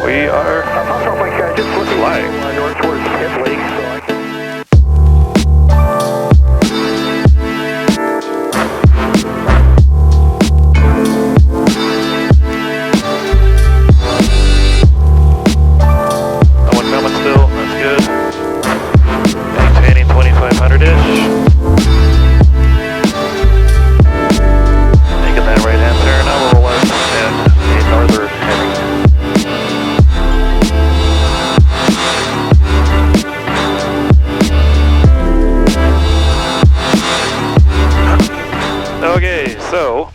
We are live. No one coming still, that's good. Maintaining 2500-ish. Making that right hand turn, now we'll left and a northern heading. Okay, so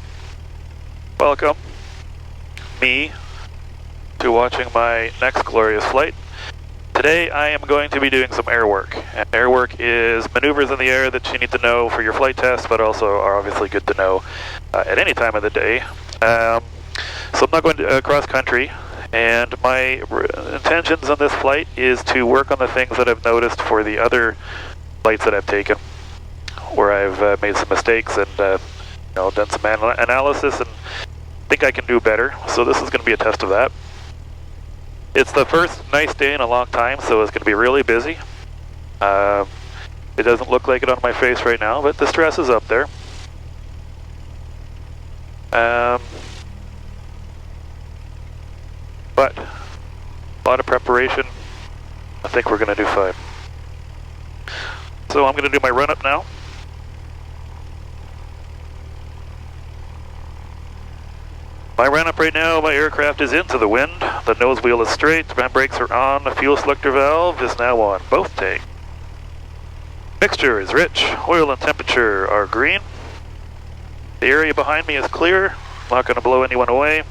welcome me to watching my next glorious flight. Today I am going to be doing some air work, and air work is maneuvers in the air that you need to know for your flight test, but also are obviously good to know at any time of the day. So I'm not going to cross country, and my intentions on this flight is to work on the things that I've noticed for the other flights that I've taken, where I've made some mistakes and done some analysis and think I can do better. So this is going to be a test of that. It's the first nice day in a long time, so it's going to be really busy. It doesn't look like it on my face right now, but the stress is up there. But a lot of preparation. I think we're going to do fine. So I'm going to do my run-up now. My run-up right now, my aircraft is into the wind. The nose wheel is straight, the brakes are on, the fuel selector valve is now on both tanks. Mixture is rich, oil and temperature are green. The area behind me is clear, not going to blow anyone away.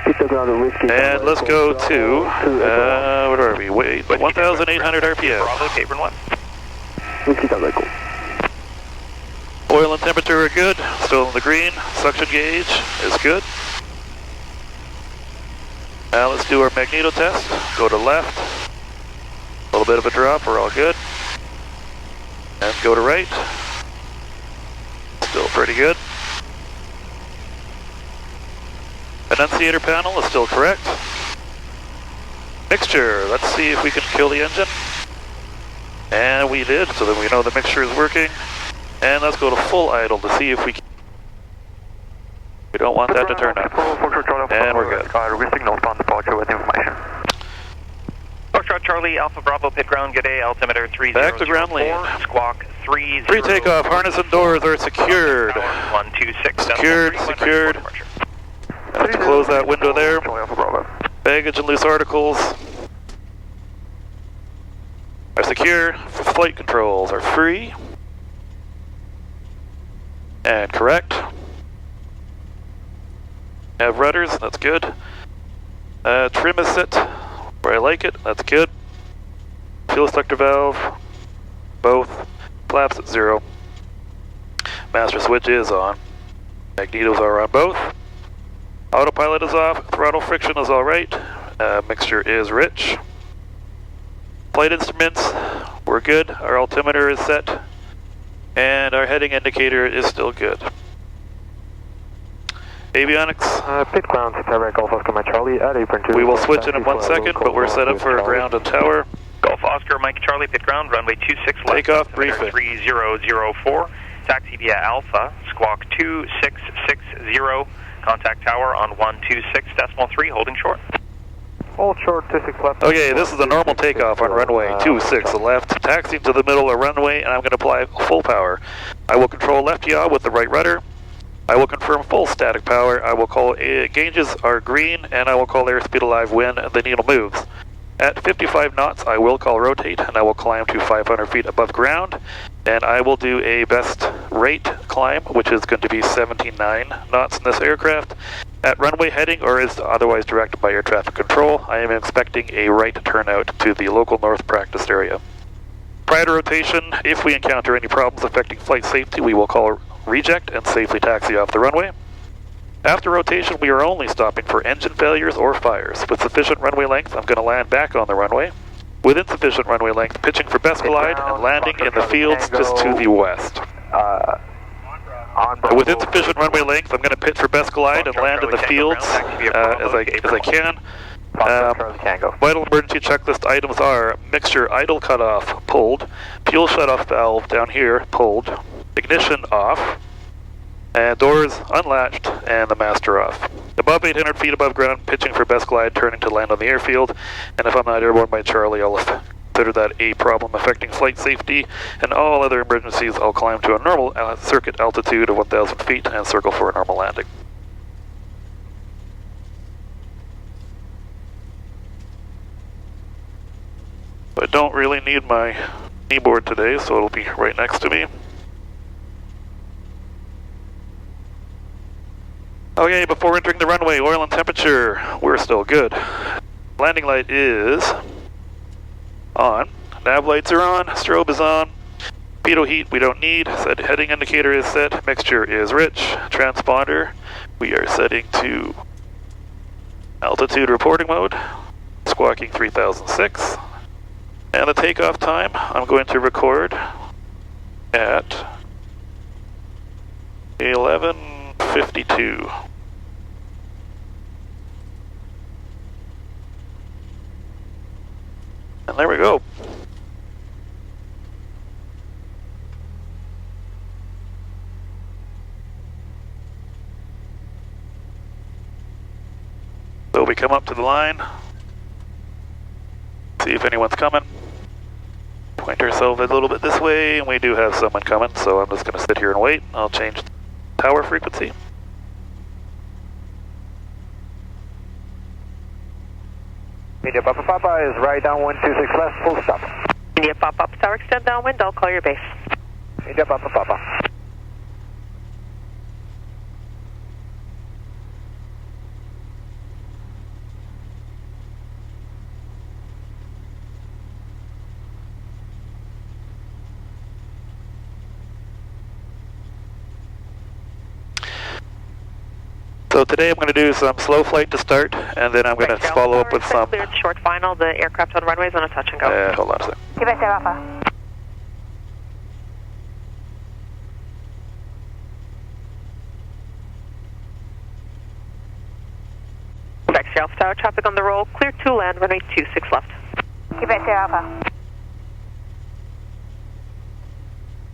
And let's go to, what are we, wait, 1,800 RPM. Bravo, Cabron 1. Oil and temperature are good, still in the green. Suction gauge is good. Now let's do our magneto test. Go to left. A little bit of a drop, we're all good. And go to right. Still pretty good. Annunciator panel is still correct. Mixture, let's see if we can kill the engine. And we did, so that we know the mixture is working. And let's go to full idle to see if we can. We don't want that to turn up. And we're good. Foxtrot Charlie, Alpha Bravo, pit ground, good day, altimeter 3004. Back to ground lead. Squawk 30. Pre-takeoff, harness and doors are secured. 126. Secured. I have to close that window there. Baggage and loose articles are secure. Flight controls are free. And correct. Have rudders, that's good. Trim is set where I like it, that's good. Fuel selector valve, both. Flaps at 0. Master switch is on. Magnetos are on both. Autopilot is off, throttle friction is alright. Mixture is rich. Flight instruments, we're good. Our altimeter is set. And our heading indicator is still good. Avionics. Pit ground, Golf Oscar, Mike Charlie at apron 2. We will switch in 1 second, but we're set up for ground and tower. Golf Oscar, Mike Charlie, pit ground, runway 26 left. Takeoff briefing. 3004. Taxi via Alpha, squawk 2660. Contact tower on 126.3, holding short. Hold short, 26 left. Okay, this is a normal takeoff on runway 26 left. Taxiing to the middle of runway, and I'm going to apply full power. I will control left yaw with the right rudder. I will confirm full static power. I will call gauges are green, and I will call airspeed alive when the needle moves. At 55 knots, I will call rotate, and I will climb to 500 feet above ground. And I will do a best rate climb, which is going to be 79 knots in this aircraft. At runway heading, or as otherwise directed by air traffic control, I am expecting a right turnout to the local north practice area. Prior to rotation, if we encounter any problems affecting flight safety, we will call reject and safely taxi off the runway. After rotation, we are only stopping for engine failures or fires. With sufficient runway length, I'm going to land back on the runway. With insufficient runway length, pitching for best glide and landing in the fields just to the west. With insufficient runway length, I'm going to pitch for best glide and land in the fields as I can. Charlie Tango. Vital emergency checklist items are mixture idle cutoff, pulled, fuel shutoff valve down here, pulled, ignition off, and doors unlatched, and the master off. Above 800 feet above ground, pitching for best glide, turning to land on the airfield, and if I'm not airborne by Charlie, I'll consider that a problem affecting flight safety, and all other emergencies, I'll climb to a normal circuit altitude of 1,000 feet and circle for a normal landing. I don't really need my kneeboard today, so it'll be right next to me. Okay, before entering the runway, oil and temperature, we're still good. Landing light is on, nav lights are on, strobe is on, pitot heat we don't need, set heading indicator is set, mixture is rich, transponder we are setting to altitude reporting mode, squawking 3006. And the takeoff time, I'm going to record at 11:52. And there we go. So we come up to the line, see if anyone's coming. Point ourselves a little bit this way, and we do have someone coming, so I'm just going to sit here and wait. I'll change the tower frequency. Media Papa is right down 126 left, full stop. Media Papa Tower, extend downwind, I'll call your base. Media Papa. So today I'm going to do some slow flight to start, and then I'm going to follow up with some... Cleared short final, the aircraft on runways on a touch and go. Hold on a second. Quebec Alpha. Quebec Alpha Tower, traffic on the roll, clear to land, runway 26 left. Quebec Alpha.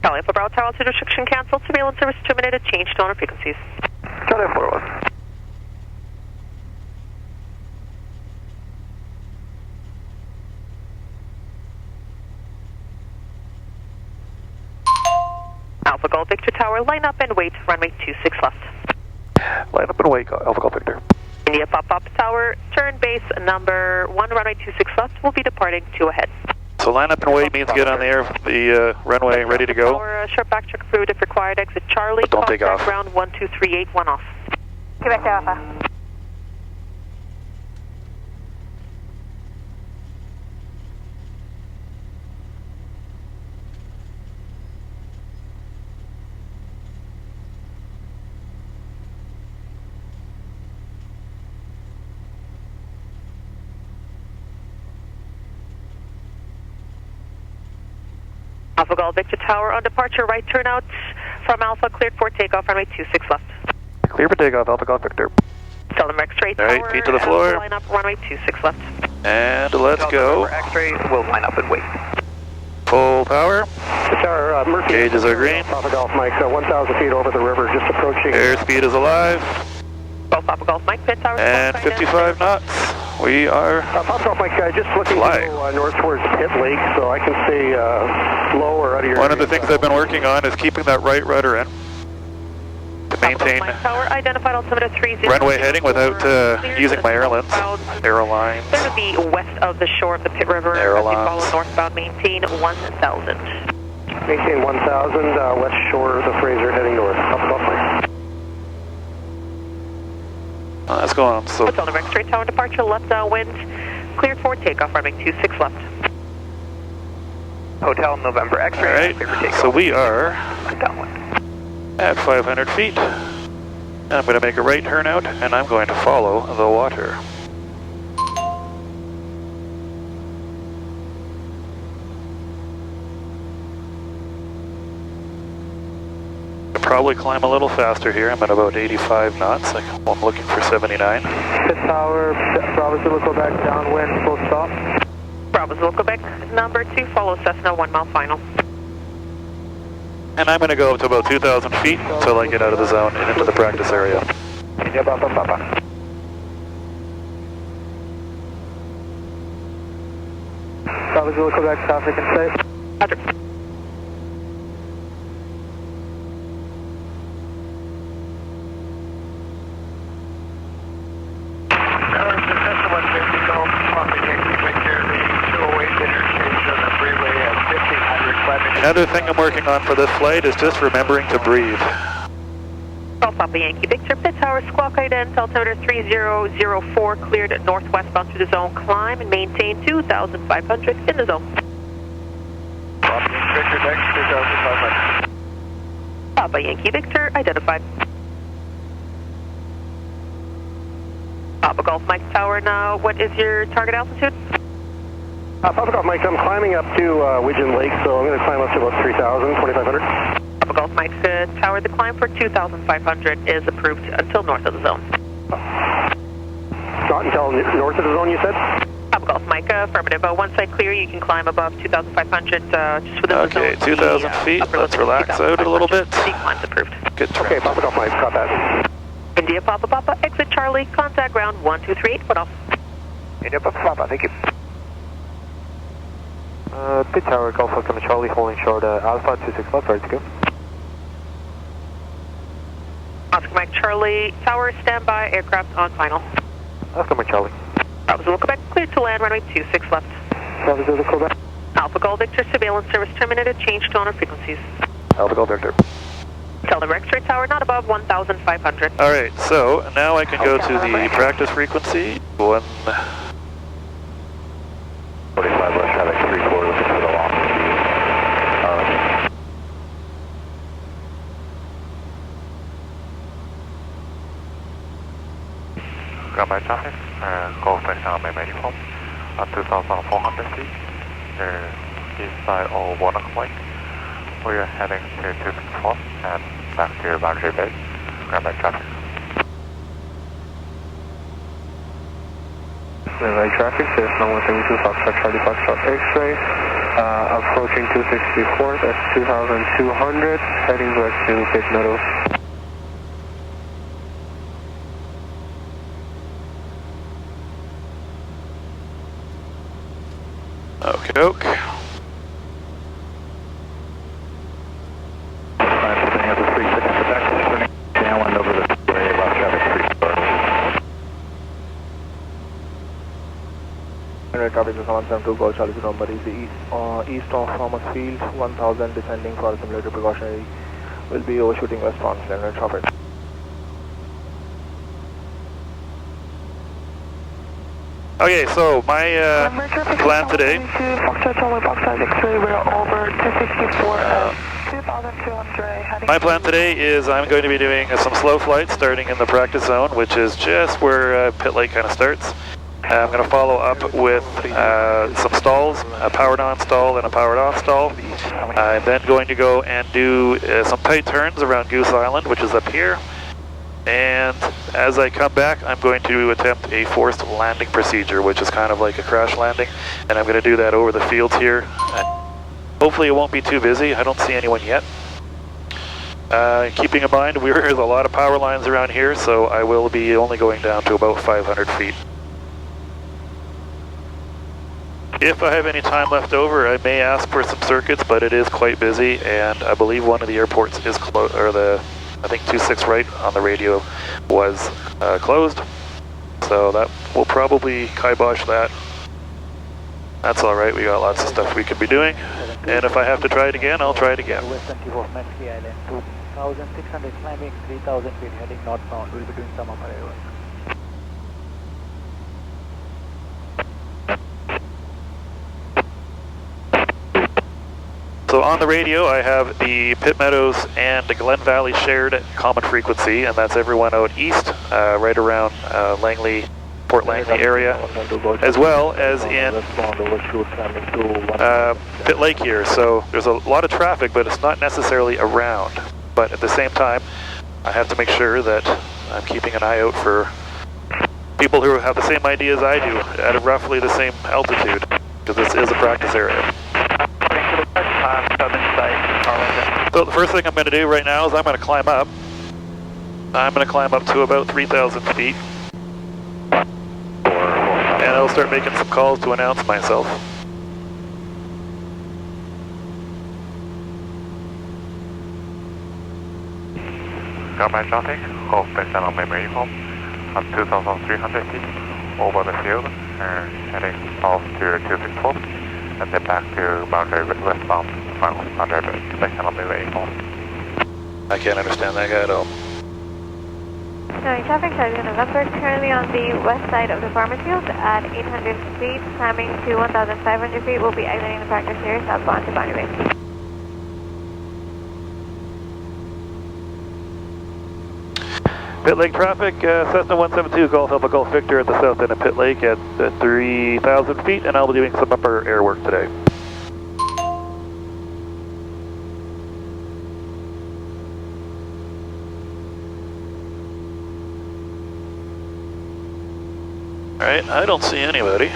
Charlie Alpha Bravo Tower, altitude restriction canceled, surveillance service terminated, change to owner frequencies. Charlie 41. Alpha Golf Victor Tower, line up and wait, runway 26 left. Line up and wait, Alpha Golf Victor. India Pop-Up Tower, turn base number 1, runway 26 left, will be departing 2 ahead. So line up and wait means get on the runway ready to go. Tower, short backtrack approved if required, exit Charlie, But don't take off. Ground 1238, 1 off. Quebec Alpha. Alpha Golf Victor Tower on departure, right turnout from Alpha, cleared for takeoff, runway 26 left. Clear for takeoff, Alpha Golf Victor. Seldom X-ray All right, Tower, feet to the floor. line up, runway 26 left. And let's go. X-ray, we'll line up and wait. Full power. Tower, Murphy. Gauges are green. Papa Golf Mike, 1,000 feet over the river, just approaching. Airspeed is alive. Both Papa Golf Mike, pit tower. And 55 knots. We are Papa Golf Mike, just looking flying. to go north towards Pit Lake, so I can stay low or out of your... One of the things I've been working on is keeping that right rudder in to maintain Tower, identified altimeter 30. runway heading without using my airlines. Airlines. They're going to be west of the shore of the Pit River. Airlines. As we follow northbound, maintain 1,000. Maintain 1,000, west shore of the Fraser, heading north. Papa Golf Mike. Let's go on. So Hotel November X-ray Tower departure, left downwind, cleared for takeoff, runway 26 left. Hotel November X-ray. all right. Clear for takeoff. So we are Downwind. at 500 feet. And I'm going to make a right turnout, and I'm going to follow the water. probably climb a little faster here. I'm at about 85 knots. I'm looking for 79. Pit Tower, Bravo Zulu Quebec, downwind, full stop. Bravo Zulu Quebec, number 2, follow Cessna 1 mile final. And I'm going to go up to about 2,000 feet until I get out of the zone and into the practice area. India Papa Papa. Bravo Zulu Quebec, traffic in sight. Roger. Another thing I'm working on for this flight is just remembering to breathe. Golf Papa Yankee Victor, Pit Tower, squawk ident, altimeter 3004, cleared northwestbound through the zone, climb and maintain 2,500 in the zone. Papa Yankee Victor, next 2,500. Papa Yankee Victor, identified. Papa Golf Mike Tower now, what is your target altitude? Papa Golf Mike, I'm climbing up to Widgeon Lake, so I'm going to climb up to about 3,000, 2,500. Papa Golf Mike Tower, the climb for 2,500 is approved until north of the zone. Not until north of the zone, you said? Papa Golf Mike, affirmative. Once I clear, you can climb above 2,500 just within the zone. Okay, 2,000 feet. Let's relax out a little bit. Decline's approved. Good trim. Okay, Papa Golf Mike, got that. India Papa Papa, exit Charlie, contact ground 1238, foot off. India Papa Papa, thank you. Pit Tower, Golf Oscar Charlie, holding short Alpha 26 left, ready to go. Oscar Mike Charlie, Tower, standby, aircraft on final. Oscar Mike Charlie. Bravo Zulu Quebec, cleared to land, runway 26 left. Bravo Zulu Quebec. Alpha Golf Victor, surveillance service terminated, change tone of frequencies. Alpha Golf Victor. Tell the X-ray tower, not above 1,500. Alright, so now I can go to the practice frequency. 1. 45 left, traffic 3-4, looking for the long Ground traffic, Golf Tower, main uniform, 2,400 feet, east side of 1 o'clock. We are heading to 264 and back to your boundary base. Ground traffic. Right traffic, there's no 172 Foxtrot Charlie Foxtrot X-ray. Approaching 264, that's 2,200, heading west to Pit Meadows. Okay, doke. Traffic is 172, Golf Charlie number is east of Thomas Field, 1000 descending for simulated precautionary. Will be overshooting westbound, standard traffic. Okay, so my plan today. My plan today is I'm going to be doing some slow flights starting in the practice zone, which is just where Pit Lake kind of starts. I'm going to follow up with some stalls, a powered on stall and a powered off stall. I'm then going to go and do some tight turns around Goose Island, which is up here. And as I come back, I'm going to attempt a forced landing procedure, which is kind of like a crash landing. And I'm going to do that over the fields here. Hopefully it won't be too busy. I don't see anyone yet. Keeping in mind, there's a lot of power lines around here, so I will be only going down to about 500 feet. If I have any time left over, I may ask for some circuits, but it is quite busy, and I believe one of the airports is closed, or I think 26 right on the radio was closed. So that will probably kibosh that. That's alright, we got lots of stuff we could be doing. And if I have to try it again, I'll try it again. Western tip of Maxi Island, 2,600 climbing, 3,000 feet heading northbound. We'll be doing some upper air work. So on the radio, I have the Pit Meadows and the Glen Valley shared common frequency, and that's everyone out east, right around Langley, Port Langley area, as well as in Pit Lake here. So there's a lot of traffic, but it's not necessarily around. but at the same time, I have to make sure that I'm keeping an eye out for people who have the same idea as I do at roughly the same altitude, because this is a practice area. So the first thing I'm going to do right now is I'm going to climb up. I'm going to climb up to about 3,000 feet. And I'll start making some calls to announce myself. Combine traffic, hold station on memory home at 2,300 feet over the field and heading south to 264 and then back to boundary westbound final boundary station on memory home. I can't understand that guy at all. Showing traffic, Charlie November, currently on the west side of the farmer's field at 800 feet, climbing to 1,500 feet. We'll be exiting the practice area southbound to boundary base. Pit Lake traffic, Cessna 172 Golf Alpha Golf Victor at the south end of Pit Lake at 3,000 feet, and I'll be doing some upper air work today. Alright, I don't see anybody.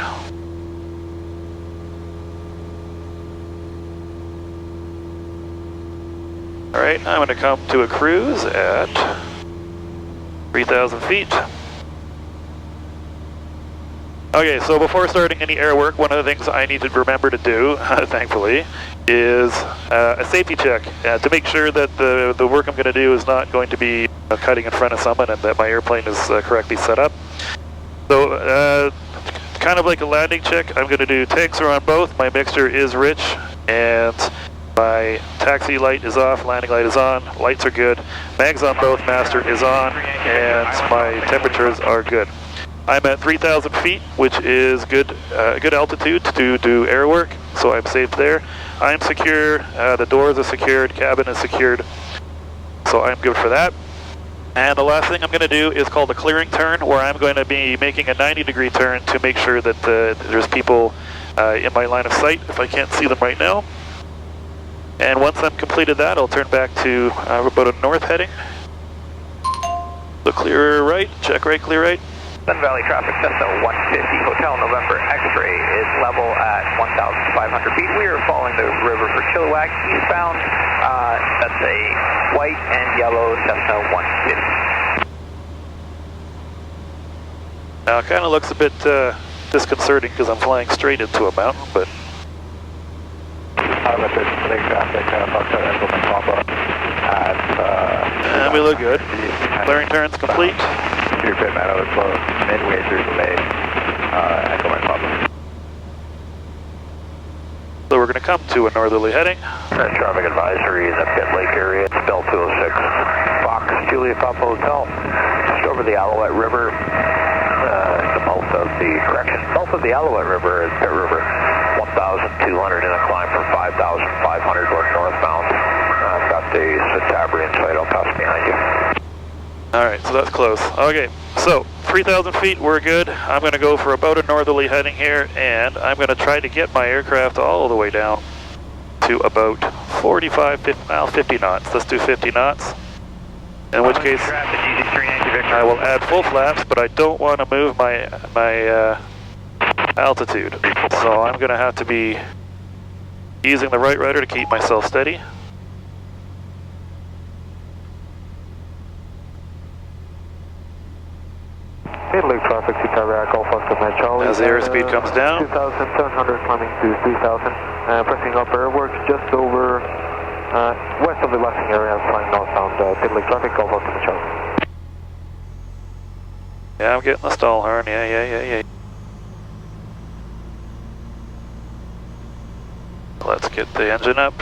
Alright, I'm going to come to a cruise at 3,000 feet. Okay, so before starting any air work, one of the things I need to remember to do, thankfully, is a safety check to make sure that the work I'm going to do is not going to be cutting in front of someone and that my airplane is correctly set up. So, kind of like a landing check, I'm going to do tanks are on both, my mixture is rich, and my taxi light is off, landing light is on, lights are good, mags on both, master is on, and my temperatures are good. I'm at 3,000 feet, which is good altitude to do air work, so I'm safe there. I'm secure, the doors are secured, cabin is secured, so I'm good for that. And the last thing I'm going to do is called a clearing turn, where I'm going to be making a 90-degree turn to make sure that there's people in my line of sight, if I can't see them right now. And once I've completed that, I'll turn back to about a north heading. So clear right, check right, clear right. Sun Valley traffic, Cessna 150, Hotel November X-ray is level at 1,500 feet. We are following the river for Chilliwack, eastbound. That's a white and yellow Cessna 150. Now it kind of looks a bit disconcerting because I'm flying straight into a mountain, but... And we look good. Clearing turns complete. Midway through the bay, Echo Mike Papa. So we're going to come to a northerly heading. Traffic advisory in the Pit Lake area. It's Bell 206. Fox Julia Papa Hotel. Just over the Alouette River. The mouth of the Alouette River is Pit River. 1,200 in a climb from 5,500 going northbound. I've got the Centabrian side. I'll pass behind you. Alright, so that's close. Okay, so 3,000 feet, we're good. I'm going to go for about a northerly heading here, and I'm going to try to get my aircraft all the way down to about 50 knots. Let's do 50 knots. In which case, I will add full flaps, but I don't want to move my altitude. So I'm going to have to be using the right rudder to keep myself steady. Traffic to Golf Oscar Charlie. As the airspeed comes down. 2,700 climbing to 3,000. Pressing up airwork just over west of the landing area, flying northbound. Pit Lake traffic, Golf Oscar Charlie. Yeah, I'm getting the stall horn. Yeah. Let's get the engine up.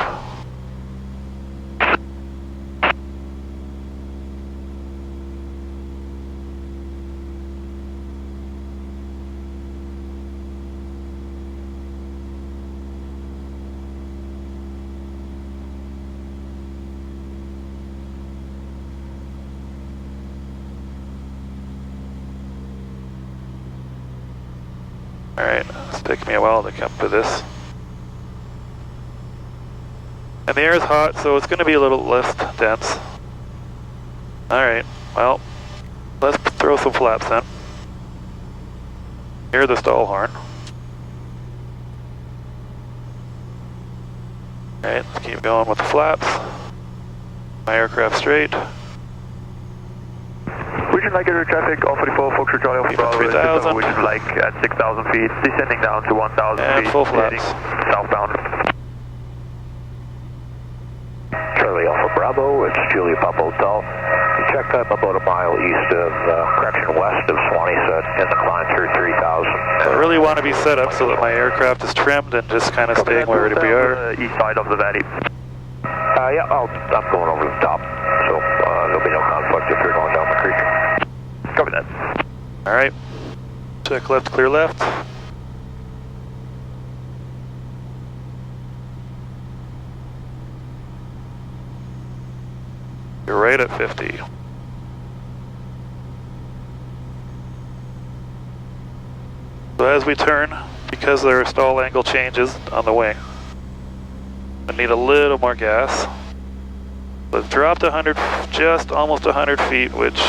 Alright, it's taking me a while to come to this. And the air is hot, so it's going to be a little less dense. Alright, well, let's throw some flaps then. Hear the stall horn. Alright, let's keep going with the flaps. My aircraft straight. Region like air traffic, all 44, Foxtrot Charlie Alpha Bravo, 3000. region like at 6,000 feet, descending down to 1,000 And feet, full flaps. heading southbound. Charlie Alpha Bravo, it's Julia Papa Hotel. You checked up about a mile east of, correction, west of Swanee, set in the climb through 3,000. I really want to be set up so that my aircraft is trimmed and just kind of staying where we are. East side of the valley. Yeah, I'm going over the top, so there'll be no conflict if you're going down the creek. Copy that. Alright. Check left, clear left. You're right at 50. So as we turn, because there are stall angle changes on the wing, I need a little more gas. We've dropped 100, just almost 100 feet, which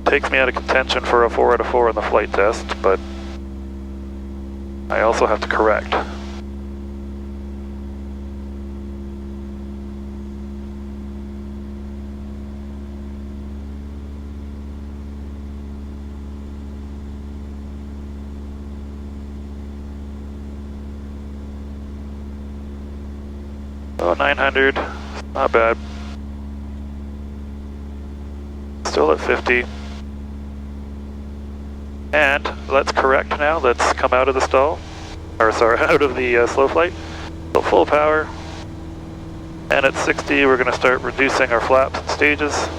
takes me out of contention for a 4 out of 4 in the flight test, but I also have to correct. Oh, 900, not bad. Still at 50. And let's correct now. Let's come out of the stall, or sorry, out of the slow flight. So full power. And at 60, we're going to start reducing our flaps and stages.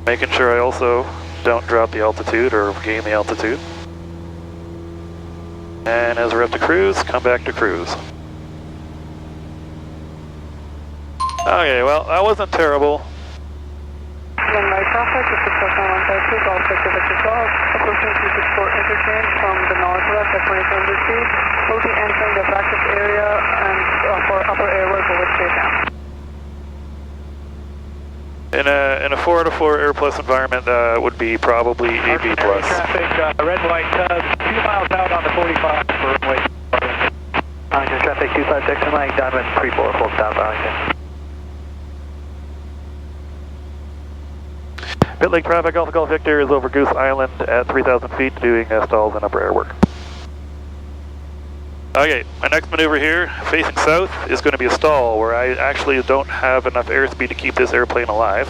Making sure I also don't drop the altitude or gain the altitude. And as we're up to cruise, come back to cruise. Okay, well, that wasn't terrible. Runway traffic, this is Cessna 152, Golf Victor Victor 12, approaching 264 interchange from the northwest at 2700 feet. We'll be entering the practice area and for upper airwork over straight down. In a 4 out of 4 Air Plus environment, would be probably a B+. Traffic, red white tug, 2 miles out on the 45 for runway. Traffic 256 and Mike Diamond 34, full stop, Arlington. Pit Lake traffic, Alpha Golf Victor is over Goose Island at 3,000 feet doing stalls and upper air work. Okay, my next maneuver here, facing south, is going to be a stall where I actually don't have enough airspeed to keep this airplane alive.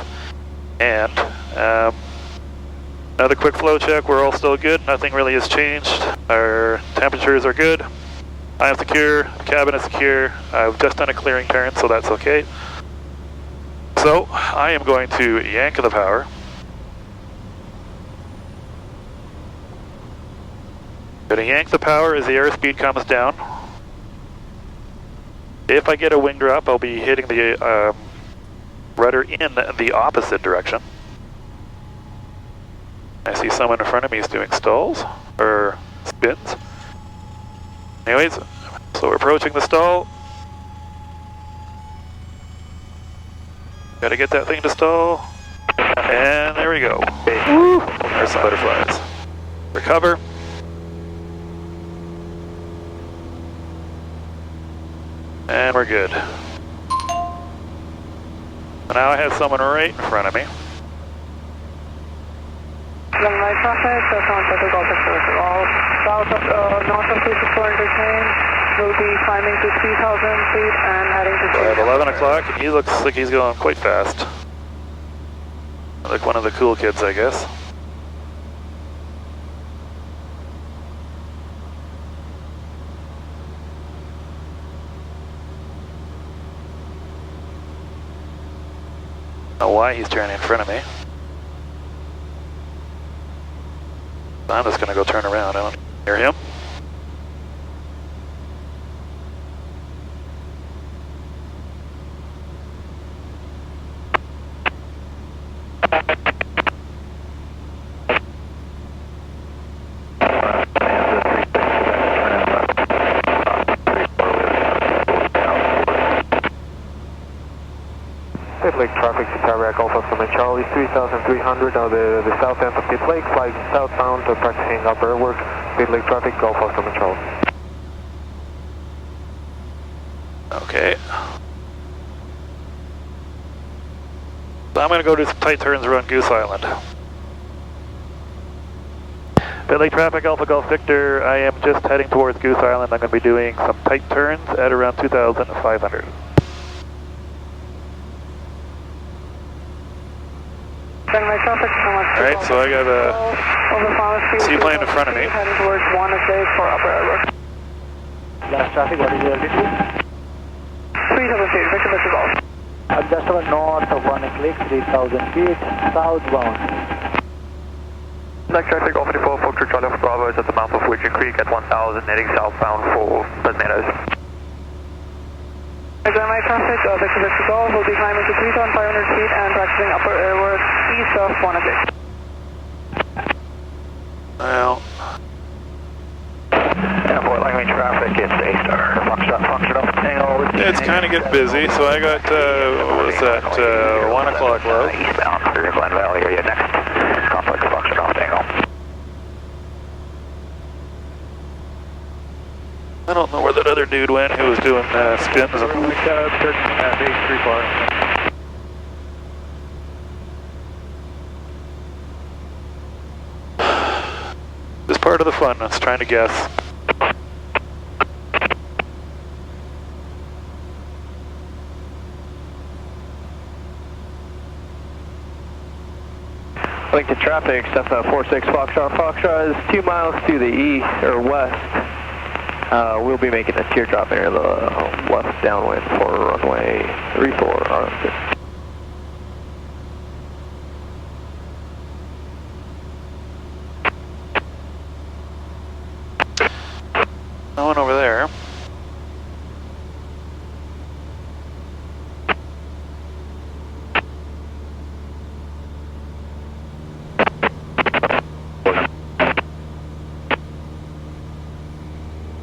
And another quick flow check, we're all still good, nothing really has changed. Our temperatures are good. I am secure, the cabin is secure. I've just done a clearing turn, so that's okay. So, I am going to yank the power. Going to yank the power as the airspeed comes down. If I get a wing drop, I'll be hitting the rudder in the opposite direction. I see someone in front of me is doing stalls, or spins. Anyways, so we're approaching the stall. Gotta get that thing to stall. And there we go. Woo! There's some butterflies. Recover. And we're good. So now I have someone right in front of me. Runway traffic, Cessna 152, Golf Victor all south of, north of 264 interchange. We'll be climbing to 3,000 feet and heading to... So I have 11 o'clock and he looks like he's going quite fast. Like one of the cool kids, I guess. I don't know why he's turning in front of me. I'm just gonna go turn around. I don't hear him. 3300 on the south end of Pitt Lake, flying southbound, practicing upper airwork, Pitt Lake traffic, Gulf Foster Control. Okay. So I'm going to go do some tight turns around Goose Island. Pitt Lake traffic, Alpha Golf Victor, I am just heading towards Goose Island. I'm going to be doing some tight turns at around 2,500. Alright, so I got a seaplane in front of me. Heading towards 1 for upper airwork. Last traffic, what is your altitude? 3000 feet, Victor Golf. Just over north of 1 click, 3,000 feet, southbound. Next traffic, Golf 54, Foxtrot Charlie Bravo is at the mouth of Widgeon Creek at 1000, heading southbound for Meadows. Examine traffic, Victor Golf will be climbing to 3,500 feet and practicing upper airwork east of 1 Well, Fort Langley traffic, it's A-star, Foxtrot Tango. it's kind of getting busy, so I got, what was that, 1 o'clock low. Eastbound for Glen Valley area next, complex Foxtrot Tango. I don't know where that other dude went who was doing spins. This part of the fun, I was trying to guess. Link to traffic, Cessna 46 Foxtrot is 2 miles to the east or west. We'll be making a teardrop near the left downwind for runway 34. No one over there.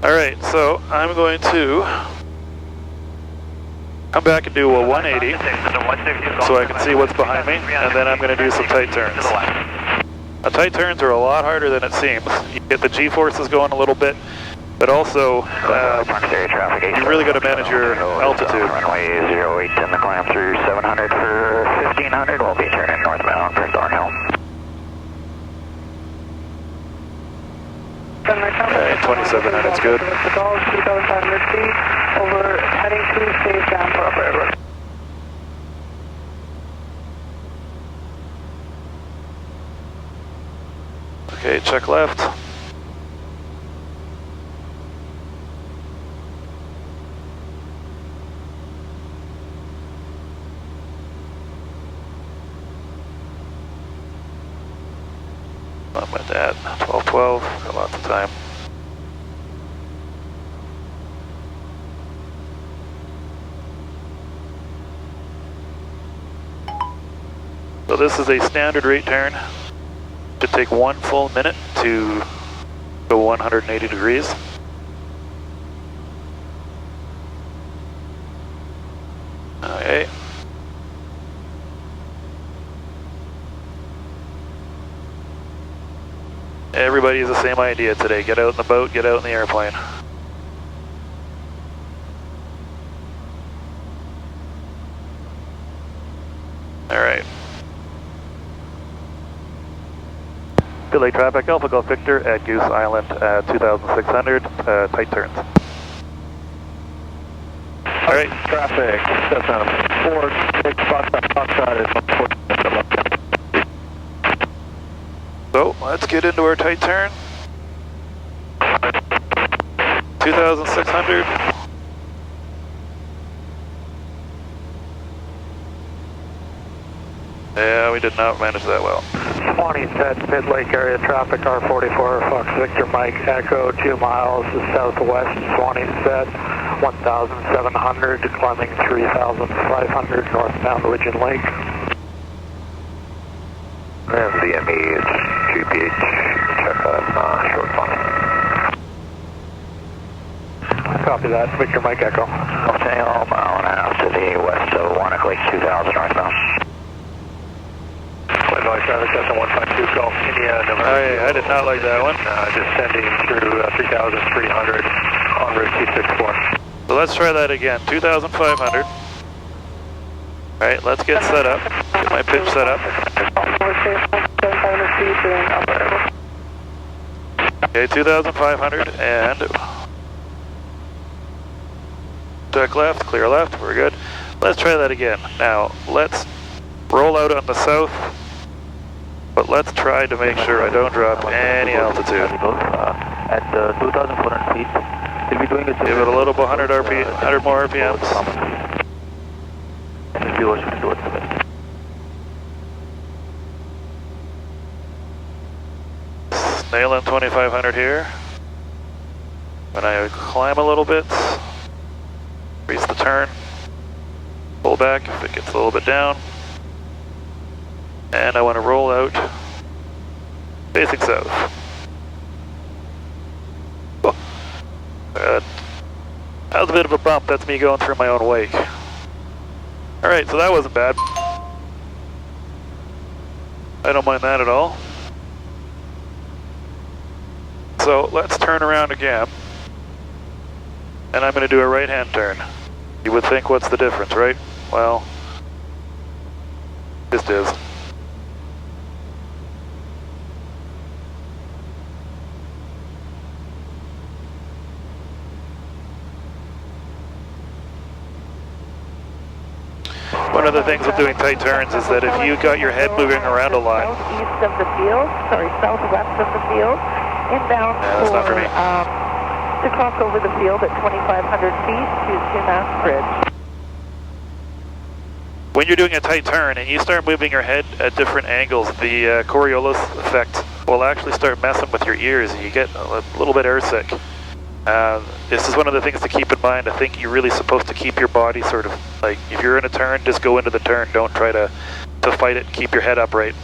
Alright, so I'm going to come back and do a 180 so I can see what's behind me, and then I'm going to do some tight turns. Now, tight turns are a lot harder than it seems. You get the G-forces going a little bit, but also you really got to manage your altitude. Runway 08 and the climb through 700 for 1500, we'll be turning northbound for Thornhill. Okay, 2700, that's good. 3,500 feet over heading to stage down for upper airwork. Okay, check left. I'm with that, 1212, got lots of time. So this is a standard rate turn. Should take 1 full minute to go 180 degrees. Okay. Everybody has the same idea today. Get out in the boat, get out in the airplane. Alright. Pitt Lake traffic, Alpha Golf Victor at Goose Island at 2,600, tight turns. Alright. Traffic, Cessna 46 Foxtrot is 140. So, let's get into our tight turn. 2,600. Yeah, we did not manage that well. 20 set, Mid Lake area traffic, R44, Fox Victor Mike Echo, 2 miles to southwest, 20 set, 1,700, climbing 3,500 northbound Widgeon Lake. And VME is 2PH, check on short fun. Copy that, Victor Mike Echo. Hotel, mile and a half to the west of Wannock Lake, 2,000 northbound. Illinois traffic, Cessna 152, Golf India, November. Oh yeah, I did not like that one. Descending through 3,300 on route 264. So let's try that again, 2,500. Alright, let's get set up. Get my pitch set up. Okay, 2,500 and duck left, clear left, we're good. Let's try that again. Now, let's roll out on the south, but let's try to make sure I don't drop any altitude. At 2,400 feet, we'll be doing it. Give it a little bit 100 more RPMs. And we'll be working towards the west. Nailing 2,500 here. When I climb a little bit, increase the turn, pull back if it gets a little bit down, and I want to roll out facing south. Oh. That was a bit of a bump. That's me going through my own wake. Alright, so that wasn't bad. I don't mind that at all. So let's turn around again, and I'm going to do a right-hand turn. You would think, what's the difference, right? Well, just is. One of the things with doing tight turns is that if you got your head moving around a lot. Southeast of the field, sorry, southwest of the field, inbound that's not for me. To cross over the field at 2,500 feet to Two-Mast Bridge. When you're doing a tight turn and you start moving your head at different angles, the Coriolis effect will actually start messing with your ears and you get a little bit airsick. This is one of the things to keep in mind. I think you're really supposed to keep your body sort of, like, if you're in a turn, just go into the turn. Don't try to fight it. Keep your head upright.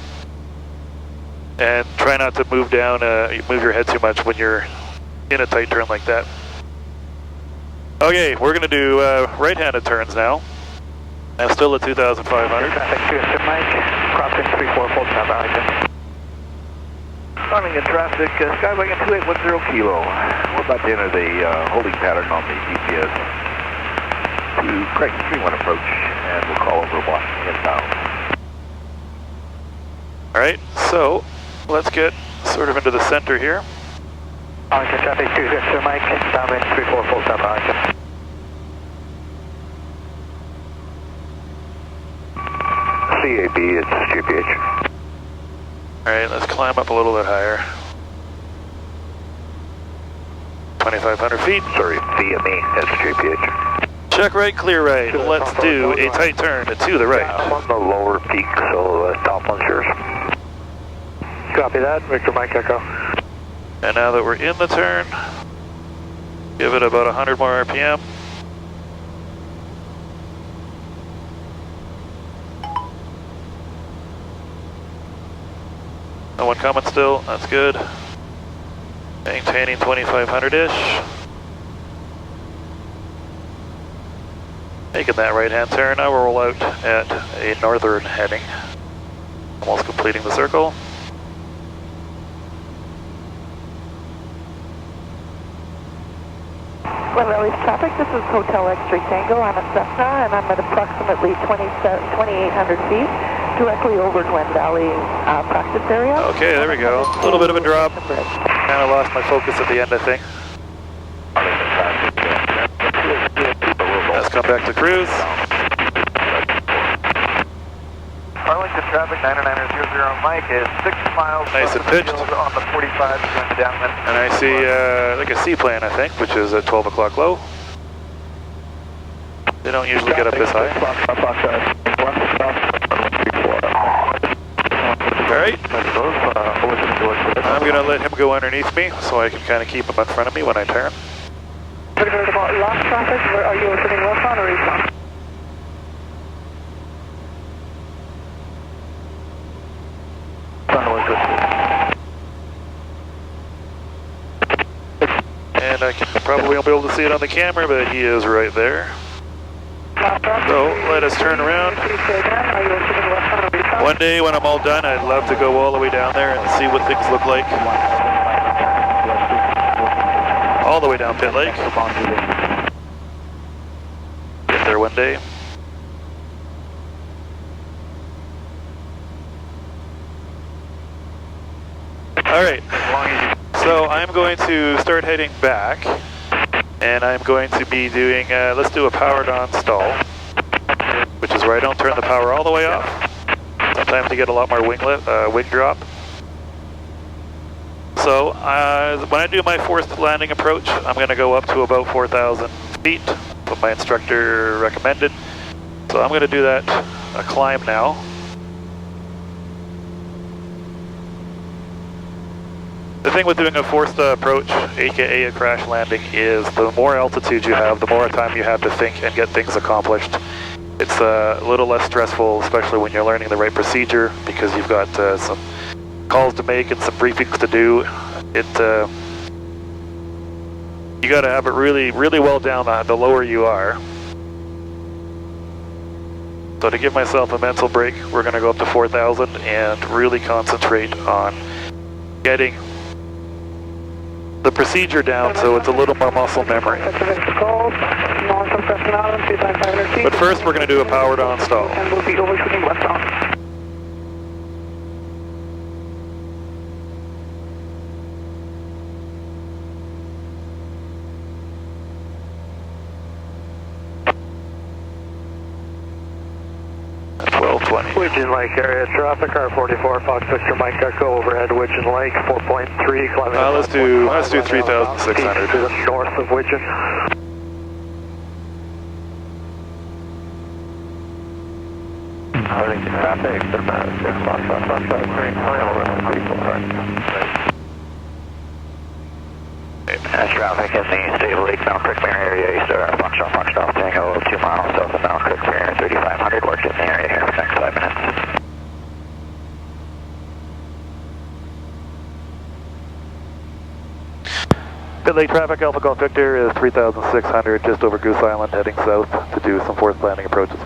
And try not to move down, move your head too much when you're in a tight turn like that. Okay, we're going to do right-handed turns now. I'm still at 2,500. Traffic 2 Mike, crossing 34 full stop out. Running in traffic, Skyway 2810 Kilo. We're about to enter the holding pattern on the GPS to Craig 31 approach, and we'll call over Washington inbound. Alright, so let's get sort of into the center here. Arlington traffic 2 Mike, downwind 34 full stop Arlington. CAB, it's GPH. Alright, let's climb up a little bit higher. 2,500 feet. Sorry, VME, it's GPH. Check right, clear right. Let's do a tight turn to the right. I'm on the lower peak, so top one's yours. Copy that, Victor Mike Echo. And now that we're in the turn, give it about 100 more RPM. No one coming still, that's good. Maintaining 2,500-ish. Making that right-hand turn, now we'll roll out at a northern heading. Almost completing the circle. Glen Valley's traffic, this is Hotel X-Ray Tango. I'm at Cessna and I'm at approximately 2,800 feet, directly over Glen Valley practice area. Okay, there we go. A little bit of a drop. Kind of lost my focus at the end, I think. Let's come back to cruise. Arlington traffic 90900 Mike is 6 miles Nice and pitched. on the 45 going to downwind. And I see like a seaplane, I think, which is at 12 o'clock low. They don't usually get up this high. Alright. I'm going to let him go underneath me so I can kind of keep him in front of me when I turn. About last traffic, where are you opening westbound or eastbound? And I can probably won't be able to see it on the camera, but he is right there. So let us turn around. Are you opening westbound or eastbound? One day when I'm all done, I'd love to go all the way down there and see what things look like. All the way down Pit Lake. Get there one day. Alright, so I'm going to start heading back, and I'm going to be doing, let's do a powered on stall, which is where I don't turn the power all the way off. Sometimes you get a lot more wing drop. So when I do my forced landing approach, I'm going to go up to about 4,000 feet, what my instructor recommended. So I'm going to do that climb now. The thing with doing a forced approach, aka a crash landing, is the more altitude you have, the more time you have to think and get things accomplished. It's a little less stressful, especially when you're learning the right procedure, because you've got some calls to make and some briefings to do. You got to have it really well down the lower you are. So to give myself a mental break, we're going to go up to 4,000 and really concentrate on getting the procedure down so it's a little more muscle memory. But first we're going to do a powered on stall. And we'll be overshooting westbound. Widgeon Lake area traffic, R44, Fox Victor Mike Echo, overhead Widgeon Lake, 4.3, climbing. Let's do 3,600. To the north of Widgeon. Arlington traffic, traffic in the Stable Lake Mount Creek Mirror area, east of Foxtrot Tango, 2 miles south of Mount Creek Mirror, 3,500, work in the area here for the next 5 minutes. Pit Lake traffic, Alpha Golf Victor is 3,600, just over Goose Island, heading south to do some forced landing approaches.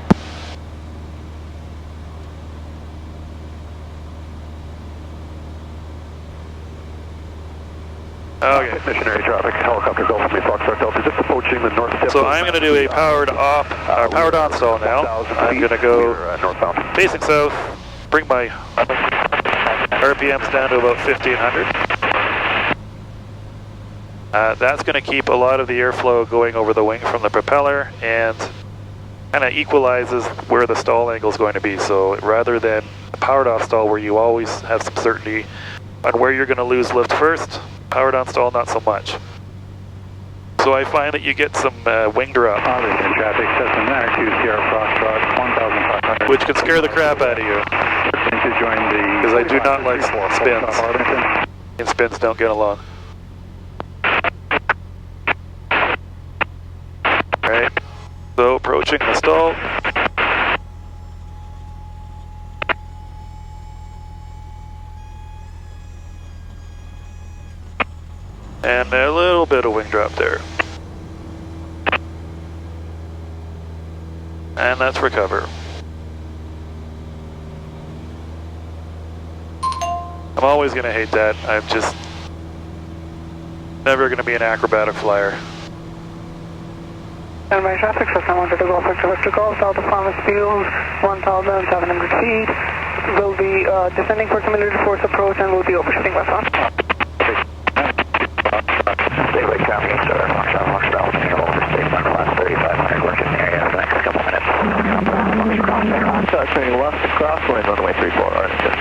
Okay. Missionary traffic, helicopter Golf from Foxtrot Delta, just approaching the north tip. So I'm going to do a powered on stall now. I'm going to go facing south, bring my RPMs down to about 1,500. That's going to keep a lot of the airflow going over the wing from the propeller and kind of equalizes where the stall angle is going to be. So rather than a powered off stall where you always have some certainty on where you're going to lose lift first, powered on stall not so much. So I find that you get some wing drop, which can scare the crap out of you, because I do not like spins, and spins don't get along. Alright, so approaching the stall. And a little bit of wing drop there. And that's recover. I'm always going to hate that. I'm just never going to be an acrobatic flyer. And my traffic system wanted to go for Golf, south of Farmers Field, 1,700 feet. We'll be descending for community force approach and we'll be overshooting westbound. Stable traffic, Foxtrot, Tango, overstate Central West, 3,500, work in the area for the next couple minutes. Turning left to crosswind, runway 34, Arlington.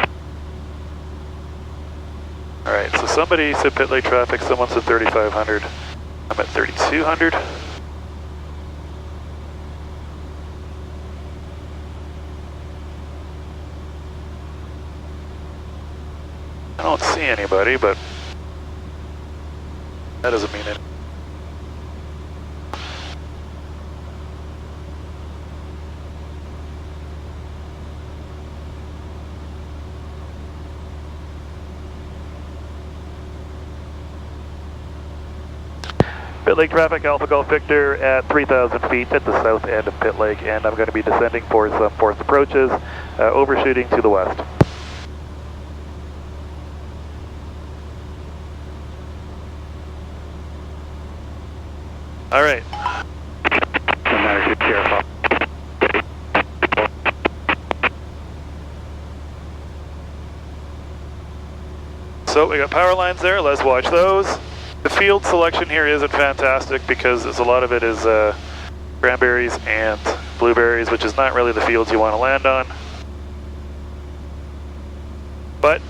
Alright, so somebody said Pit Lake traffic, someone said 3,500. I'm at 3,200. I don't see anybody, but that doesn't mean anything. Pit Lake traffic, Alpha Golf Victor at 3,000 feet at the south end of Pit Lake, and I'm going to be descending for some forced approaches, overshooting to the west. All right. So we got power lines there, let's watch those. The field selection here isn't fantastic because a lot of it is cranberries and blueberries, which is not really the fields you want to land on. But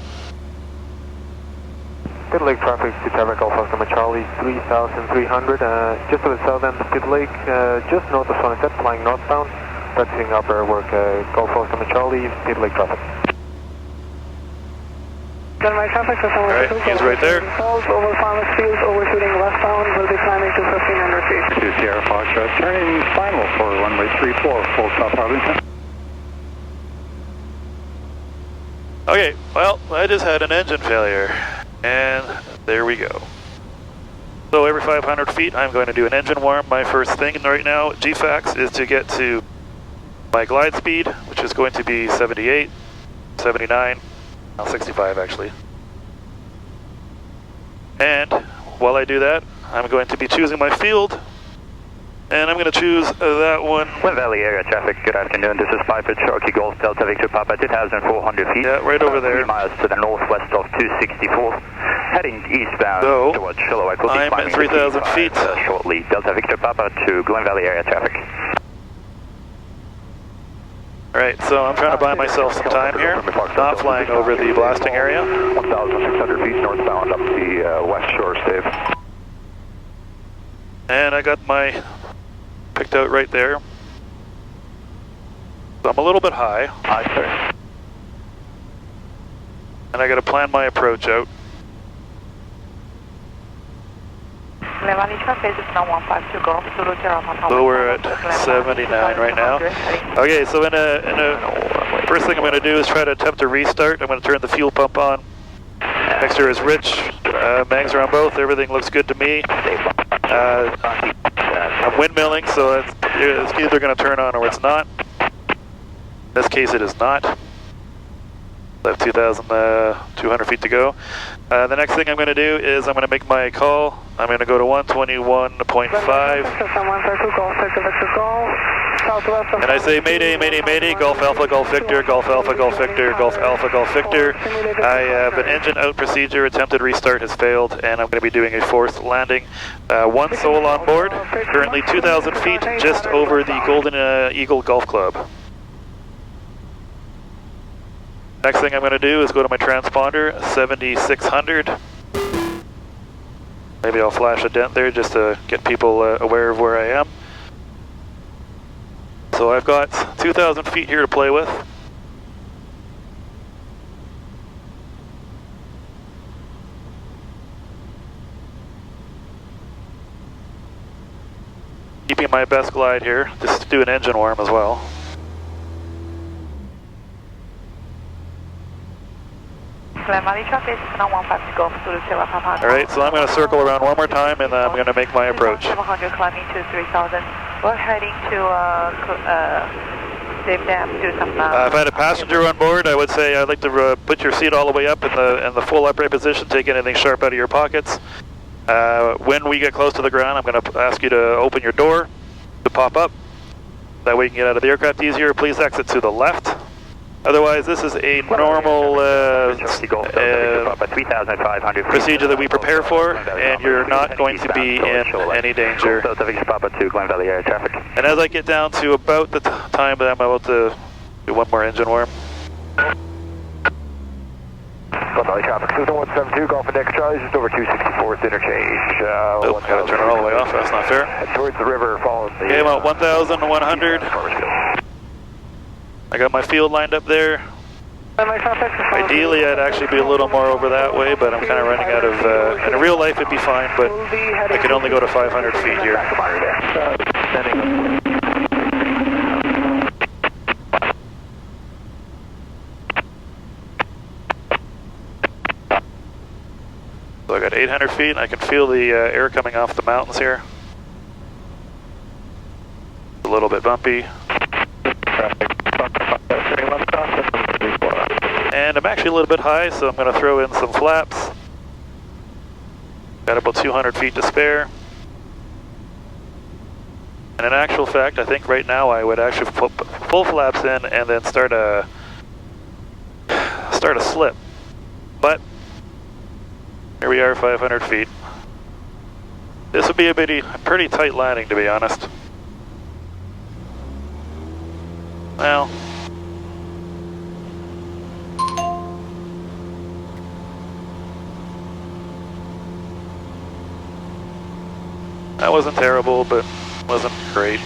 Pit Lake traffic to traffic Alpha Lima Charlie 3,300, just to the south end of Pit Lake, just north of Sunset, flying northbound, practicing upper work, Golf Lima Charlie, Pit Lake traffic. Alright, he's right there. Over Farmers Field, overshooting westbound, will be climbing to 1,500 feet. To Sierra Foxtrot, turning final for runway 34, full stop Arlington. Okay, well, I just had an engine failure, and there we go. So every 500 feet, I'm going to do an engine warm. My first thing right now, GFAX, is to get to my glide speed, which is going to be 78, 79, 65 actually. And while I do that, I'm going to be choosing my field, and I'm going to choose that one. Glen Valley area traffic, good afternoon. This is 5 Cherokee Golf Delta Victor Papa, 2,400 feet. Yeah, right over there. 3 miles to the northwest of 264. Heading eastbound towards Chilliwack. We'll be I'm at 3,000 feet. Shortly. Delta Victor Papa to Glen Valley area traffic. Alright, so I'm trying to buy myself some time here, not flying over the blasting area. 1,600 feet northbound up the west shore, Steve. And I got my picked out right there. So I'm a little bit high. Aye, sir. And I got to plan my approach out. So we're at 79 right now. Okay, so first thing I'm going to do is try to attempt to restart. I'm going to turn the fuel pump on. Mixture is rich. Mags are on both. Everything looks good to me. I'm windmilling, so it's either going to turn on or it's not. In this case, it is not. I have 2,200 feet to go. The next thing I'm going to do is I'm going to make my call. I'm going to go to 121.5. And I say Mayday, Mayday, Mayday, Golf Alpha, Golf Victor, Golf Alpha, Golf Victor, Golf Alpha, Golf Victor. I have an engine out procedure, attempted restart has failed, and I'm going to be doing a forced landing. One soul on board, currently 2,000 feet, just over the Golden Eagle Golf Club. Next thing I'm going to do is go to my transponder, 7,600. Maybe I'll flash a dent there just to get people aware of where I am. So I've got 2,000 feet here to play with. Keeping my best glide here, just to do an engine warm as well. Alright, so I'm going to circle around one more time and I'm going to make my approach. 700 climbing to 3,000. We're heading to Dave Dam, do some... if I had a passenger on board, I would say I'd like to put your seat all the way up in the full upright position, take anything sharp out of your pockets. When we get close to the ground, I'm going to ask you to open your door to pop up. That way you can get out of the aircraft easier. Please exit to the left. Otherwise, this is a normal procedure that we prepare for, and you're not going to be in any danger. And as I get down to about the time that I'm about to do one more engine warm. Valley traffic, Cessna 172, Golf Index Charlie, just over 264th interchange. Oh, gotta turn it all the way off, that's not fair. Towards the river, follow the... Okay, about 1,100. I got my field lined up there. Ideally, I'd actually be a little more over that way, but I'm kind of running out of... in real life, it'd be fine, but I can only go to 500 feet here. So I got 800 feet, and I can feel the air coming off the mountains here. A little bit bumpy. And I'm actually a little bit high, so I'm going to throw in some flaps. Got about 200 feet to spare. And in actual fact, I think right now I would actually put full flaps in and then start a slip. But here we are, 500 feet. This would be a pretty tight landing, to be honest. Well, that wasn't terrible, but wasn't great.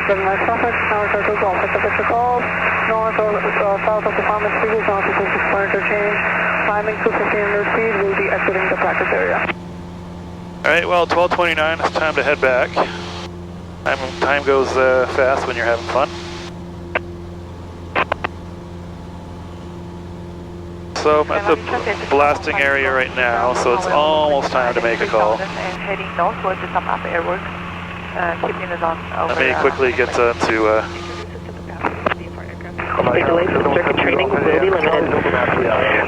Nice traffic, tower circle golf, pick up the call. North or south of the Farmers Field, north of 6 interchange. Climbing to 1500 feet, we'll be exiting the practice area. Alright, well, 12:29, it's time to head back. Time goes fast when you're having fun. So I'm at the blasting area right now, so it's almost time to make a call. Heading northward to some up airwork. Keeping it on over. Let me quickly get to The delays in circuit training will be limited.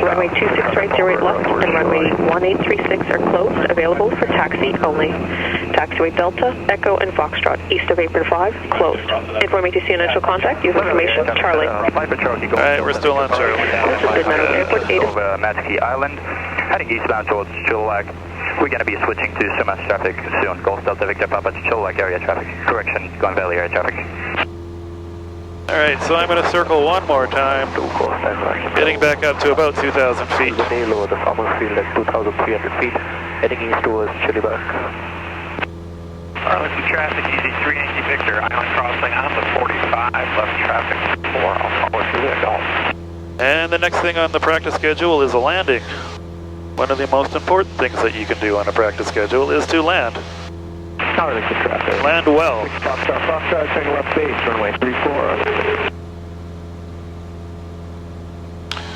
Runway 26 right 08 left and runway 1836 are closed, available for taxi only. Taxiway Delta, Echo, and Foxtrot, east of Apron 5, closed. Inform ATC initial contact, use information, Charlie. Alright, we're still on Charlie. This is Good Meadows Airport, Ada. Over Matski Island, heading eastbound towards Chilliwack. We're going to be switching to Sumas traffic soon. Golf Delta Victor Papa to Chilliwack area traffic. Correction, Gun Valley area traffic. Alright, so I'm going to circle one more time, getting back up to about 2,000 feet. Lower the Farmers Field at 2,300 feet, heading east towards Chilliwack. Arlington traffic, EZ3 Yankee Victor, Island crossing on the 45, left traffic 4, I'll follow through the Golf. And the next thing on the practice schedule is a landing. One of the most important things that you can do on a practice schedule is to land. Arlington traffic. Land well. Foxtrot, turning left base, runway 34.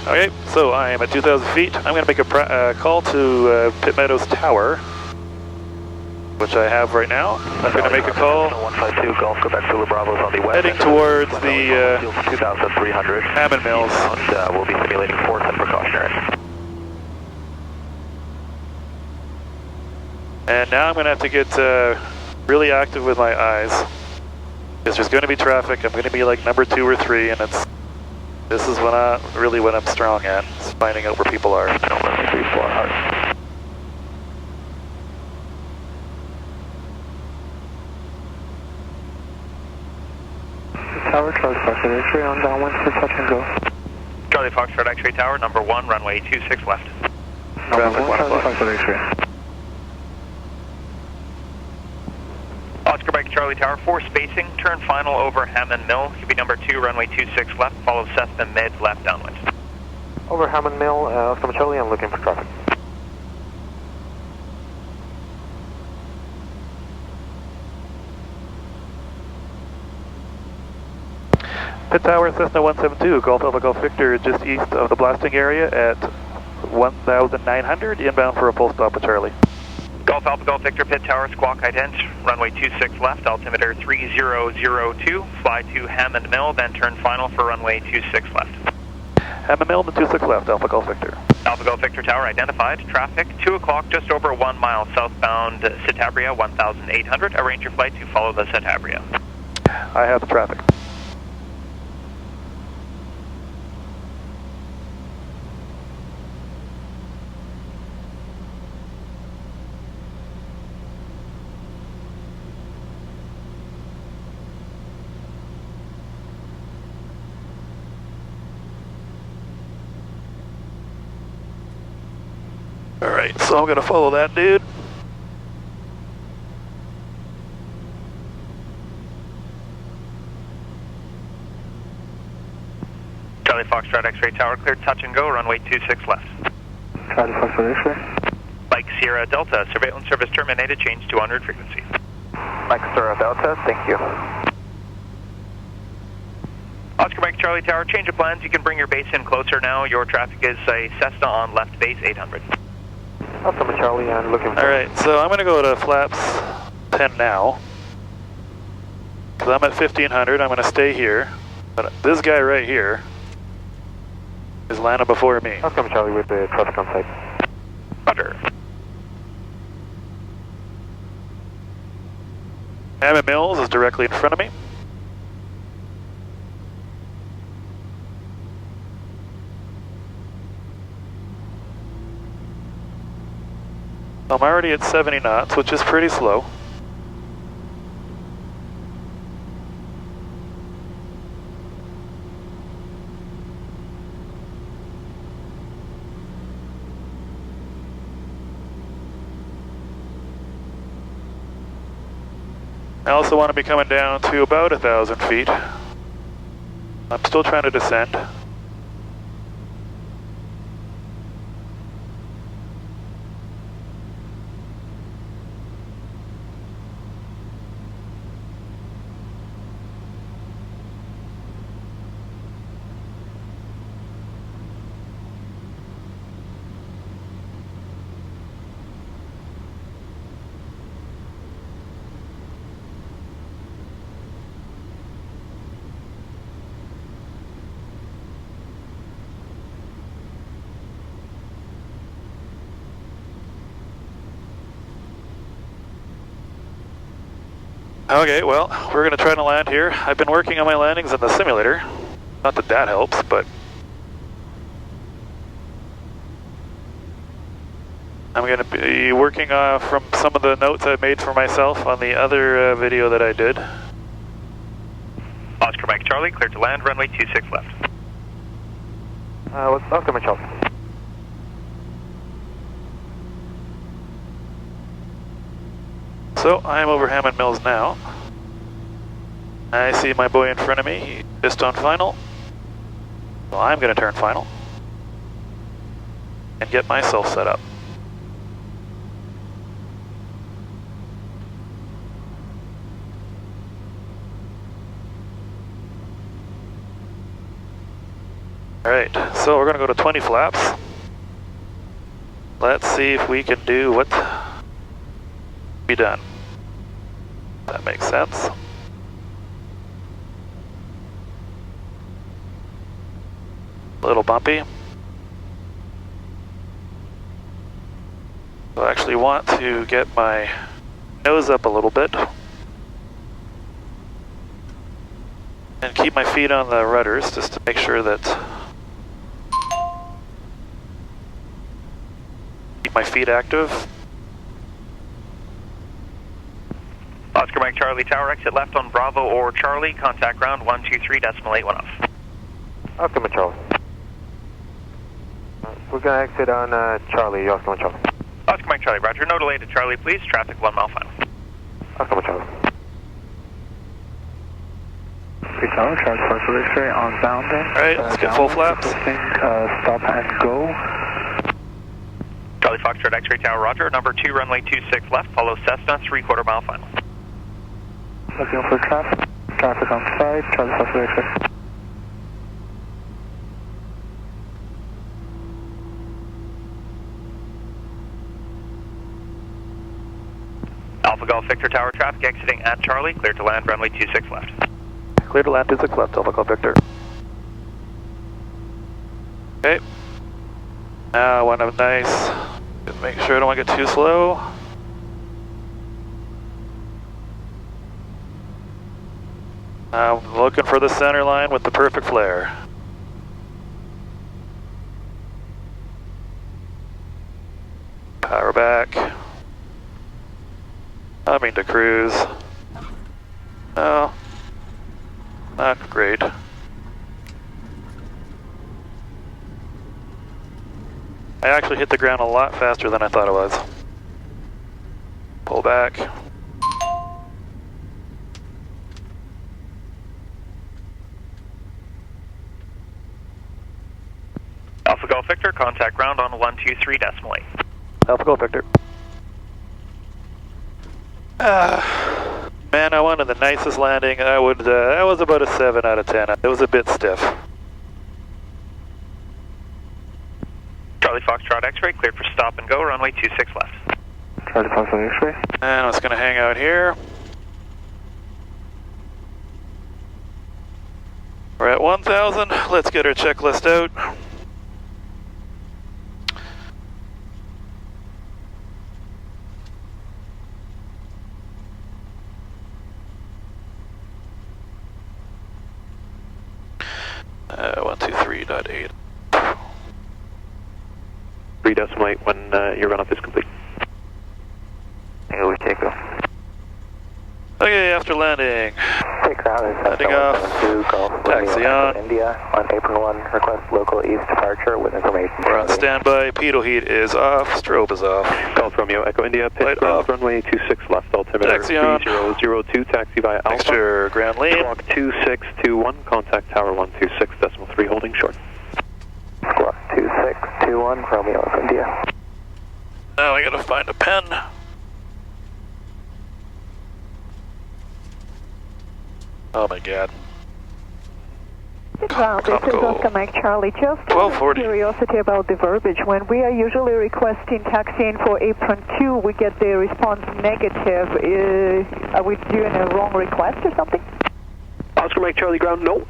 Okay, so I am at 2,000 feet. I'm going to make a call to Pitt Meadows Tower, which I have right now. I'm going to make a call 152 Golf, Quebec Zulu Bravo's on the west. heading towards the 2,300. Hammond Mills. We'll be simulating force and precautionary. And now I'm going to have to get really active with my eyes, because there's going to be traffic. I'm going to be like number 2 or 3, and this is really what I'm strong at, is finding out where people are. Tower, Charlie Foxtrot X-ray on downwind for touch and go. Charlie Foxtrot X-ray Tower, number 1, runway 26 left. Number 1, Charlie Foxtrot X-ray. Oscar Mike Charlie Tower, 4 spacing, turn final over Hammond Mill. Could be number 2, runway 26 left, follow Cessna mid, left downwind. Over Hammond Mill, Oscar Charlie, I'm looking for traffic. Pitt Tower, Cessna 172, Golf Alpha Golf Victor, just east of the blasting area at 1,900, inbound for a full stop with Charlie. Golf Alpha Golf Victor, Pitt Tower, squawk ident, runway 26 left, altimeter 3002, fly to Hammond Mill, then turn final for runway 26 left. Hammond Mill, the 26 left, Alpha Golf Victor. Alpha Golf Victor Tower identified, traffic 2 o'clock, just over 1 mile southbound Citabria, 1,800, arrange your flight to follow the Citabria. I have the traffic. Alright, so I'm going to follow that dude. Charlie Foxtrot X-ray Tower, clear touch and go, runway 26 left. Charlie Foxtrot X-ray. Mike Sierra Delta, surveillance service terminated, change 200 frequency. Mike Sierra Delta, thank you. Oscar Mike Charlie Tower, change of plans. You can bring your base in closer now. Your traffic is a Cessna on left base 800. Oscar Mike Charlie, I'm looking for... Alright, so I'm going to go to flaps 10 now. Because I'm at 1500, I'm going to stay here. But this guy right here is landing before me. Oscar Mike Charlie with the traffic on site. Roger. Hammond Mills is directly in front of me. I'm already at 70 knots, which is pretty slow. I also want to be coming down to about 1,000 feet. I'm still trying to descend. Okay, well, we're going to try to land here. I've been working on my landings in the simulator. Not that that helps, but I'm going to be working from some of the notes I made for myself on the other video that I did. Oscar Mike Charlie, clear to land, runway 26 left. What's Oscar Mike Charlie? So, I'm over Hammond Mills now. I see my boy in front of me, he's just on final. So I'm going to turn final and get myself set up. Alright, so we're going to go to 20 flaps. Let's see if we can do what be done. That makes sense. A little bumpy. So I actually want to get my nose up a little bit and keep my feet on the rudders just to make sure that keep my feet active. Oscar Mike Charlie Tower, exit left on Bravo or Charlie, contact ground 123.81 off. Oscar Mike Charlie. We're going to exit on Charlie, Oscar Mike Charlie. Oscar Mike Charlie, roger, no delay to Charlie please, traffic 1 mile final. Oscar Mike Charlie. Tower, Charlie Foxtrot X-ray on bound then. Alright, let's get full flaps. Stop and go. Charlie Foxtrot X-ray Tower, roger, number 2 runway 26 left, follow Cessna, 3/4 mile final. Looking for traffic. Traffic on site, Charlie Foxtrot X-ray. Alpha Golf Victor Tower traffic exiting at Charlie, clear to land runway 26 left. Clear to land 26 left, Alpha Golf Victor. Okay. Now I want to nice, just make sure I don't want to get too slow. I'm looking for the center line with the perfect flare. Power back. I mean to cruise. Oh, not great. I actually hit the ground a lot faster than I thought it was. Pull back. Alpha Golf Victor, contact ground on 123.8. Alpha Golf Victor. Man, I wanted the nicest landing. That was about a 7 out of 10. It was a bit stiff. Charlie Foxtrot X-ray, cleared for stop and go, runway 26 left. Charlie Foxtrot X-ray. And I'm just going to hang out here. We're at 1,000. Let's get our checklist out. Uh, 123.8. 3.8 when your run-up is complete. Here we take off. Okay, after landing. Take ground is Heading off. Taxi on. India on apron 1, request local east departure with information. We're on standby. Pitot heat is off. Strobe is off. Golf Romeo Echo India, pit ground, runway 26 left, altimeter Taxi on. 3002, taxi via Alpha. Extra ground lean. Squawk 2621, contact tower 126.3, holding short. Squawk 2621, Romeo Echo India. Now I gotta find a pen. Oh my god. Ground, this is Oscar Mike Charlie. Just 1240. Curiosity about the verbiage. When we are usually requesting taxiing for apron 2, we get the response negative. Are we doing a wrong request or something? Oscar Mike Charlie ground, no,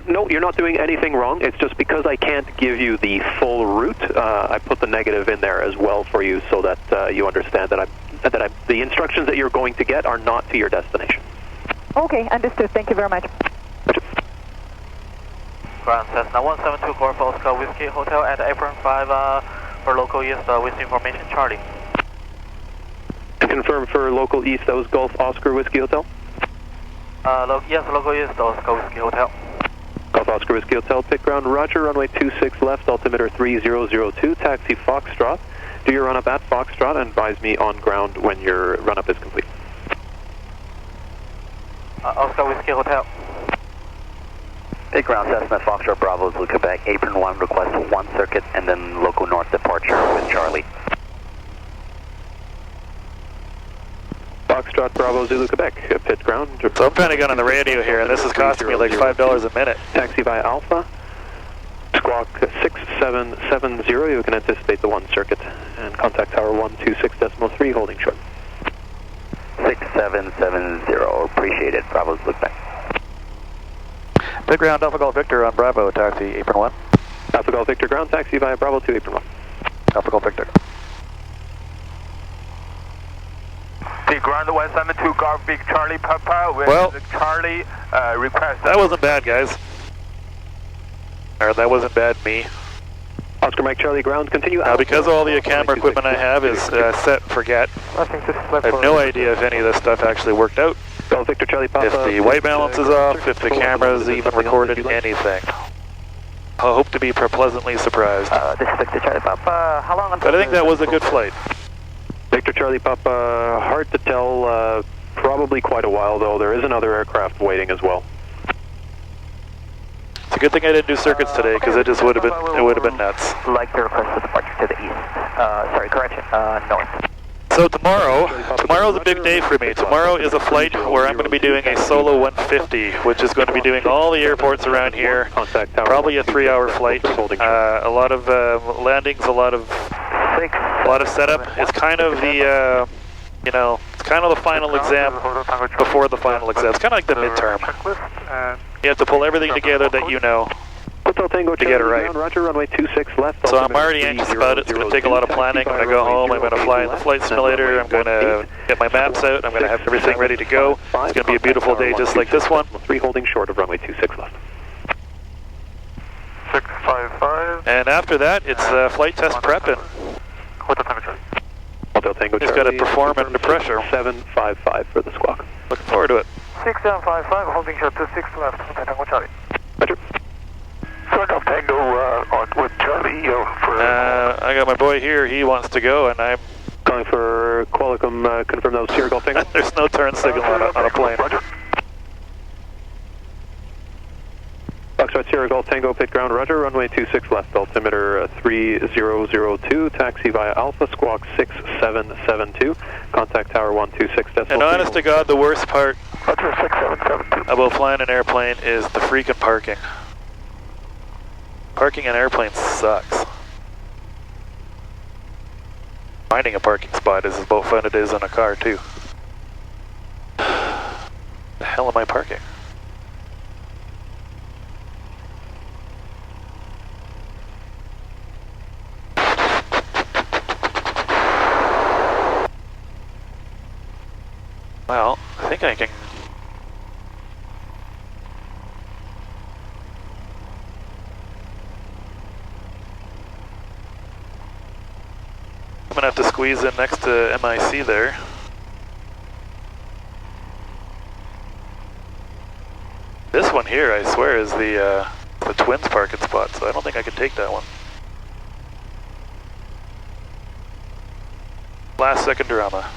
no, you're not doing anything wrong. It's just because I can't give you the full route, I put the negative in there as well for you so that you understand that the instructions that you're going to get are not to your destination. Okay, understood. Thank you very much. Ground Cessna 172 Golf Oscar Whiskey Hotel at apron 5 for local east with information Charlie. Confirm for local east, that was Golf Oscar Whiskey Hotel? Yes, local east Oscar Whiskey Hotel. Golf Oscar Whiskey Hotel, pit ground, roger, runway 26 left, altimeter 3002, taxi Foxtrot. Do your run-up at Foxtrot and advise me on ground when your run-up is complete. Oscar Whiskey Hotel. Pit ground, Cessna Foxtrot Bravo, Zulu Quebec, apron 1, request 1 circuit, and then local north departure with Charlie. Foxtrot Bravo, Zulu Quebec, pit ground. So I'm trying to get on the radio here, and this is costing me like $5 a minute. Taxi via Alpha. Squawk 6770, you can anticipate the 1 circuit, and contact tower 126.3, holding short. 6770, appreciate it, Bravo, Zulu Quebec. Pit ground, Alpha Golf Victor on Bravo, taxi apron 1. Alpha Golf Victor ground, taxi via Bravo to apron 1. Alpha Golf Victor. The ground 172 Golf Big Charlie Papa with Charlie request. That wasn't bad, guys. Or that wasn't bad, me. Oscar Mike Charlie ground, continue. Now, because all the camera equipment I have is set and forget, I have no idea if any of this stuff actually worked out. Golf Victor Charlie Papa. If the white balance is off, if the camera's even recorded anything. I hope to be pleasantly surprised. This is Victor Charlie Papa. How long until? But I think that was a good flight. Victor Charlie Papa, hard to tell, probably quite a while though. There is another aircraft waiting as well. It's a good thing I didn't do circuits today, because it just would have been nuts. Like to request a departure to the east. Sorry, correction, north. So tomorrow's a big day for me. Tomorrow is a flight where I'm going to be doing a solo 150, which is going to be doing all the airports around here. Probably a 3-hour flight. A lot of landings, a lot of setup. It's kind of the, it's kind of the final exam before the final exam. It's kind of like the midterm. You have to pull everything together that you know to get it right. Roger, runway 26 left. So I'm already anxious about it. It's going to take a lot of planning. When I go home, I'm going to fly in the flight simulator. I'm going to get my maps out. I'm going to have everything ready to go. It's going to be a beautiful day just like this one. 3 holding short of runway 26 left. 655. And after that, it's flight test prep. And Hotel Tango Charlie. Hotel Tango just got to perform under pressure. 755 for the squawk. Looking forward to it. 6755, holding short 26 left. Hotel Tango Charlie. Roger. Hotel Tango on with Charlie for. I got my boy here. He wants to go, and I'm calling for Qualicum. Confirm those Sierra Golf Tango. There's no turn signal on a plane. Roger. Foxtrot Sierra Golf Tango, pit ground, roger, runway 26 left, altimeter 3002, taxi via Alpha, squawk 6772, contact tower 126. And honest to God, the worst part Roger, 6772. about flying an airplane is the freaking parking. Parking an airplane sucks. Finding a parking spot is about fun it is in a car too. The hell am I parking? Well, I think I can... I'm gonna have to squeeze in next to MIC there. This one here, I swear, is the twins parking spot, so I don't think I can take that one. Last second drama.